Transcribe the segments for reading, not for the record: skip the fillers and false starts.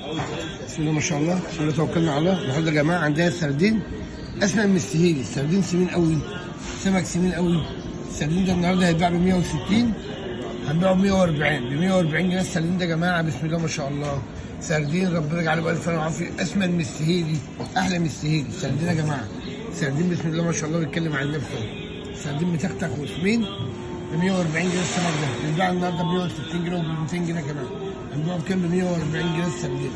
بسم الله ما شاء الله، بسم الله توكلنا على الله. النهارده يا جماعه عندنا السردين اسمن من السهيلي، السردين سمين قوي، سمك سمين قوي. السردين ده النهارده هيتباع ب 160، هنبيعه ب 140، ب 140 جنيه السردين ده يا جماعه. بسم الله ما شاء الله، سردين ربنا يجعله بألف خير وعافيه، اسمن من السهيلي، احلى من السهيلي. السردين يا جماعه سردين بسم الله ما شاء الله بيتكلم عن نفسه. سردين متختخ وسمين ب 140 جنيه السمك ده، بيتباع النهارده ب 160 جنيه وب 200 جنيه كمان. هنبيعه بكام؟ ب 140 جنيه السردين،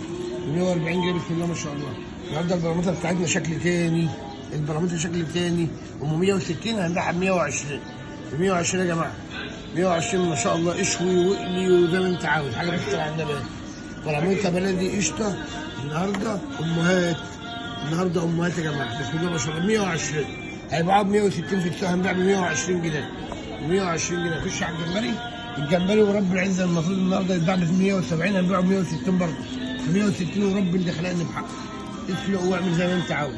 ب 140 جنيه بسم الله ما شاء الله. النهارده البرامتر بتاعتنا شكل تاني، البرامتر شكل تاني، ام 160 هنبيعها ب 120، ب 120 يا جماعه، 120 ما شاء الله. اشوي واقلي وزي ما انت عاوز، حاجه بس على النبي. برامتر بلدي قشطه النهارده امهات، النهارده امهات يا جماعه بسم الله ما شاء الله. 120 هيبيعوها ب 160 في السوق، هنبيع ب 120 جنيه، ب 120 جنيه. خش على الجمبري، الجمبري ورب العزه المفروض النهارده يتباع ب 170، هنبيعه ب 160 برضه، ب 160 ورب اللي خلقني بحق. اسلق واعمل زي ما انت عاوز،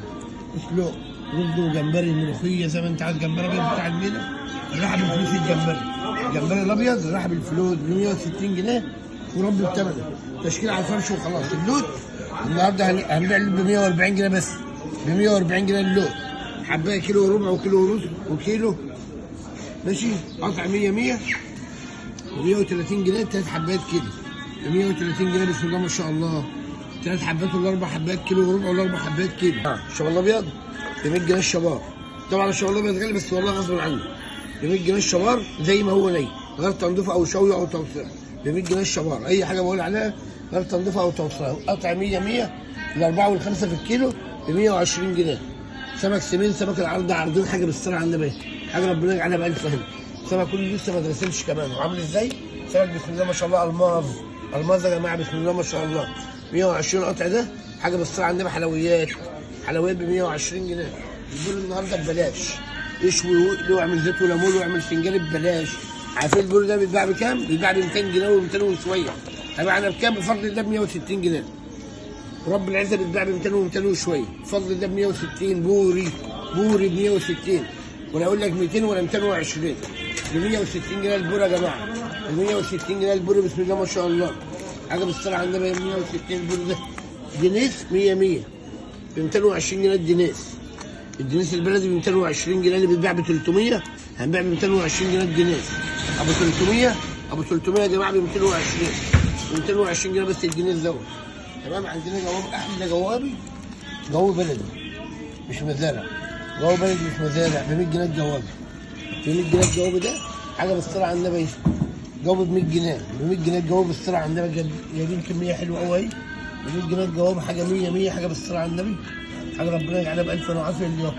اسلق رز وجمبري ملوخيه زي ما انت عاوز. جمبري بتاع المينا راح بالفلوس، الجمبري الجمبري الابيض راح بالفلوس ب 160 جنيه ورب الثمن، تشكيل على الفرش وخلاص. اللوت النهارده هنبيع ب 140 جنيه بس، ب 140 جنيه اللوت. حبايه كيلو وربع وكيلو ونص وكيلو ماشي، قطع 100 100 ب 130 جنيه، 3 حبايات كيلو ب 130 جنيه بسم الله ما شاء الله. 3 حبات ولا 4 حبات كيلو وربع ولا 4 حبات كيلو. الشباب الابيض ب 100 جنيه الشبار، طبعا الشباب الابيض غالي بس والله غصب عني. ب 100 جنيه الشبار زي ما هو ني، غير تنظيفه او شوي او توصيل. ب 100 جنيه الشبار، اي حاجه بقول عليها غير تنظيفه او توصيل. قطع 100 100 الاربعه والخمسه في الكيلو ب 120 جنيه. سمك سمين، سمك العرض عارضين حاجه بالسرعه عندنا بيه، حاجه ربنا يجعلها بألف هنا. سمك كله لسه ما درسلش كمان، وعامل ازاي؟ سمك بسم الله ما شاء الله الماظ، الماظ يا جماعه بسم الله ما شاء الله. 120 قطع ده حاجه بالسرعه عندنا. حلويات، حلويات ب 120 جنيه. البول النهارده ببلاش، اشوي واقلي واعمل زيت وليمون واعمل فنجان ببلاش. عارفين البول ده بيتباع بكام؟ بيتباع ب 200 جنيه و200 وشويه. هيبقى بكام؟ بفضل الله ب 160 جنيه. رب العزه بيتباع ب 200 و200 وشويه، بفضل الله ب 160. بوري بوري ب 160، ولا اقول لك 200 ولا 220، ب 160 جنيه البوري يا جماعه، ب 160 جنيه البوري بسم الله ما شاء الله. حاجه بالسرعه عندنا ب 160 البوري ده. دينيس 100 100 ب 220 جنيه الدينيس، الدينيس البلدي ب 220 جنيه، اللي بيتباع ب 300 هنبيع ب 220 جنيه الدينيس. ابو 300، ابو 300 يا جماعه ب 220، ب 220 جنيه بس الدينيس دوت. تمام. عندنا جواب، احلى جوابي جواب بلدي مش مزارع، جواب بلدي مش مزارع ب 100 جنيه الجواب، ب 100 جنيه الجواب ده حاجه بالسرعه عندنا بيه. جواب ب 100 جنيه، ب 100 جنيه الجواب بالسرعه عندنا، جايبين كميه حلوه قوي اهي. ب 100 جنيه الجواب حاجه 100 100 حاجه بالسرعه عندنا، حاجه ربنا يجعلها بألف وعافيه اليوم.